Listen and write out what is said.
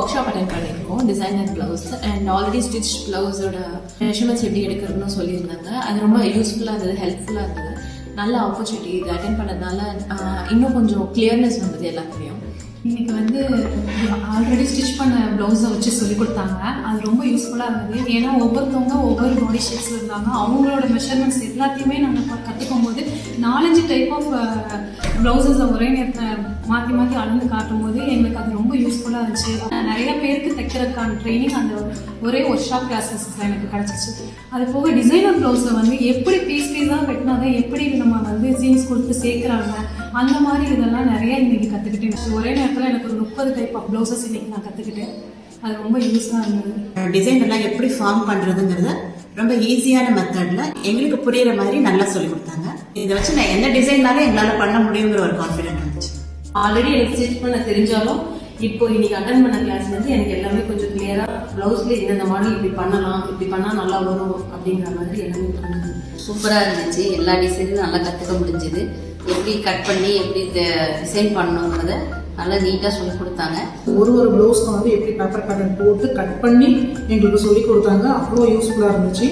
Work shop attend பண்ணியிருக்கோம், designer blouse and already stitch ப்ளவுஸோட measurements எப்படி எடுக்கிறதுன்னு சொல்லியிருந்தாங்க. அது ரொம்ப யூஸ்ஃபுல்லாக இருந்தது, ஹெல்ப்ஃபுல்லாக இருந்தது. நல்ல ஆப்பர்ச்சுனிட்டி. இது அட்டென்ட் பண்ணதுனால இன்னும் கொஞ்சம் கிளியர்னஸ் வந்தது எல்லாத்துலேயும். இன்னைக்கு வந்து ஆல்ரெடி ஸ்டிச் பண்ண ப்ளவுஸை வச்சு சொல்லி கொடுத்தாங்க. அது ரொம்ப யூஸ்ஃபுல்லாக இருந்தது. ஏன்னா ஒவ்வொருத்தவங்க ஒவ்வொரு பாடி ஷேப்ஸில் இருந்தாங்க. அவங்களோட மெஷர்மெண்ட்ஸ் எல்லாத்தையுமே நாங்கள் கற்றுக்கும் போது 4-5 டைப் ஆஃப் ப்ளவுசஸை ஒரே நேரத்தில் மாற்றி மாற்றி அளந்து காட்டும் போது எங்களுக்கு அது ரொம்ப யூஸ்ஃபுல்லாக இருந்துச்சு. நிறைய பேருக்கு தைக்கிறதுக்கான ட்ரைனிங் அந்த ஒரே ஒர்க் ஷாப் கிளாஸஸில் எனக்கு கிடச்சிச்சு. அது போக டிசைனர் ப்ளவுஸில் வந்து எப்படி பீஸ் பீஸாக வெட்டினாதான் எப்படி நம்ம வந்து ஜீன்ஸ் கொடுத்து சேர்க்குறாங்க, அந்த மாதிரி இதெல்லாம் நிறைய இன்னைக்கு கற்றுக்கிட்டேன். ஒரே நேரத்தில் எனக்கு ஒரு 30 டைப் ஆஃப் ப்ளவுசஸ் இன்னைக்கு நான் கற்றுக்கிட்டேன். அது ரொம்ப யூஸ்ஃபுல்லாக இருந்தது. டிசைன் எல்லாம் எப்படி ஃபார்ம் பண்ணுறதுங்கிறத ரொம்ப ஈஸியான மெத்தடில் எங்களுக்கு புரியுற மாதிரி நல்லா சொல்லி கொடுத்தாங்க. இதை வச்சு நான் எந்த டிசைன்னாலும் எங்களால் பண்ண முடியுங்கிற ஒரு கான்ஃபிடென்ட் இருந்துச்சு. ஆல்ரெடி எனக்கு ஸ்டிச் பண்ண தெரிஞ்சாலும் இப்போ இன்னைக்கு அட்டன் பண்ண கிளாஸ் வந்து எனக்கு எல்லாமே கொஞ்சம் கிளியராக ப்ளவுஸ்ல இந்த மாடல் இப்படி பண்ணலாம், இப்படி பண்ணால் நல்லா வரும் அப்படிங்கிற மாதிரி எல்லாமே பண்ணுது. சூப்பராக இருந்துச்சு. எல்லா டிசைனும் நல்லா கற்றுக்க முடிஞ்சுது. எப்படி கட் பண்ணி எப்படி டிசைன் பண்ணணுங்கிறத நல்லா நீட்டாக சொல்லி கொடுத்தாங்க. ஒரு ப்ளவுஸ்க்கு வந்து எப்படி பேப்பர் பேட்டர்ன் போட்டு கட் பண்ணி எங்களுக்கு சொல்லி கொடுத்தாங்க. அவ்வளோ யூஸ்ஃபுல்லாக இருந்துச்சு.